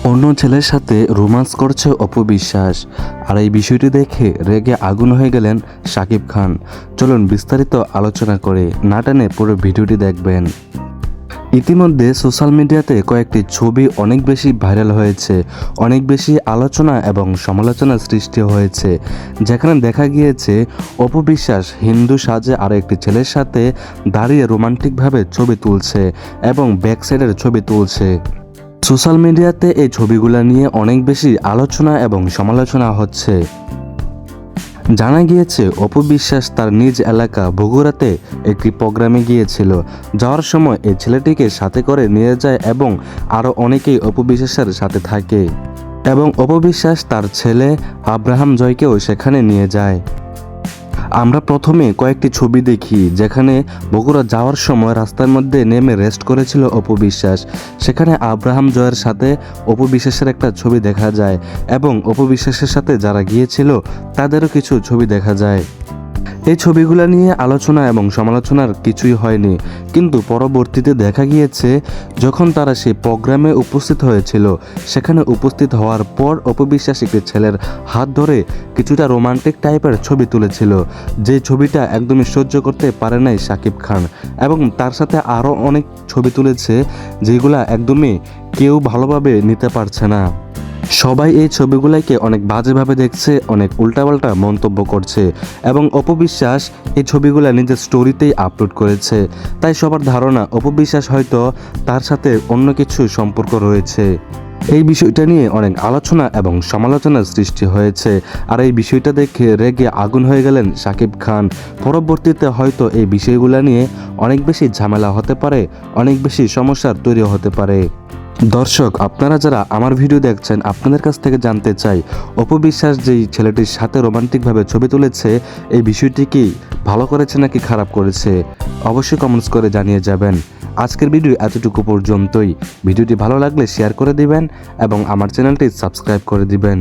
অন্য ছেলের সাথে রোমান্স করছে অপু বিশ্বাস। আর এই বিষয়টি দেখে রেগে আগুন হয়ে গেলেন শাকিব খান। চলুন বিস্তারিত আলোচনা করে না টেনে পুরো ভিডিওটি দেখবেন। ইতিমধ্যে সোশ্যাল মিডিয়াতে কয়েকটি ছবি অনেক বেশি ভাইরাল হয়েছে, অনেক বেশি আলোচনা এবং সমালোচনার সৃষ্টি হয়েছে, যেখানে দেখা গিয়েছে অপু বিশ্বাস হিন্দু সাজে আরও একটি ছেলের সাথে দাঁড়িয়ে রোমান্টিকভাবে ছবি তুলছে এবং ব্যাক সাইডের ছবি তুলছে। সোশ্যাল মিডিয়াতে এই ছবিগুলো নিয়ে অনেক বেশি আলোচনা এবং সমালোচনা হচ্ছে। জানা গিয়েছে অপু বিশ্বাস তার নিজ এলাকা বগুড়াতে একটি প্রোগ্রামে গিয়েছিল। যাওয়ার সময় এই ছেলেটিকে সাথে করে নিয়ে যায় এবং আরও অনেকেই অপু বিশ্বাসের সাথে থাকে এবং অপু বিশ্বাস তার ছেলে আব্রাহাম জয়কেও সেখানে নিয়ে যায়। আমরা প্রথমে কয়েকটি ছবি দেখি যেখানে বগুড়া যাওয়ার সময় রাস্তার মধ্যে নেমে রেস্ট করেছিল অপু বিশ্বাস। সেখানে আব্রাহাম জয়ের সাথে অপু বিশ্বাসের একটা ছবি দেখা যায় এবং অপু বিশ্বাসের সাথে যারা গিয়েছিল তাদেরও কিছু ছবি দেখা যায়। এই ছবিগুলো নিয়ে আলোচনা এবং সমালোচনার কিছুই হয়নি, কিন্তু পরবর্তীতে দেখা গিয়েছে যখন তারা সেই প্রোগ্রামে উপস্থিত হয়েছিল, সেখানে উপস্থিত হওয়ার পর অপু বিশ্বাস একটি ছেলের হাত ধরে কিছুটা রোমান্টিক টাইপের ছবি তুলেছিল, যে ছবিটা একদমই সহ্য করতে পারে নাই শাকিব খান এবং তার সাথে আরও অনেক ছবি তুলেছে যেগুলা একদমই কেউ ভালোভাবে নিতে পারছে না। সবাই এই ছবিগুলোকে অনেক বাজেভাবে দেখছে, অনেক উল্টাপাল্টা মন্তব্য করছে এবং অপু বিশ্বাস এই ছবিগুলো নিজের স্টোরিতেই আপলোড করেছে। তাই সবার ধারণা অপু বিশ্বাস হয়তো তার সাথে অন্য কিছু সম্পর্ক রয়েছে। এই বিষয়টা নিয়ে অনেক আলোচনা এবং সমালোচনার সৃষ্টি হয়েছে। আর এই বিষয়টা দেখে রেগে আগুন হয়ে গেলেন শাকিব খান। পরবর্তীতে হয়তো এই বিষয়গুলো নিয়ে অনেক বেশি ঝামেলা হতে পারে, অনেক বেশি সমস্যার তৈরি হতে পারে। দর্শক, আপনারা যারা আমার ভিডিও দেখছেন, আপনাদের কাছ থেকে জানতে চাই অপু বিশ্বাস যেই ছেলেটির সাথে রোমান্টিকভাবে ছবি তুলেছে, এই বিষয়টি কি ভালো করেছে নাকি খারাপ করেছে? অবশ্যই কমেন্টস করে জানিয়ে যাবেন। আজকের ভিডিও এতটুকু পর্যন্তই। ভিডিওটি ভালো লাগলে শেয়ার করে দিবেন এবং আমার চ্যানেলটি সাবস্ক্রাইব করে দিবেন।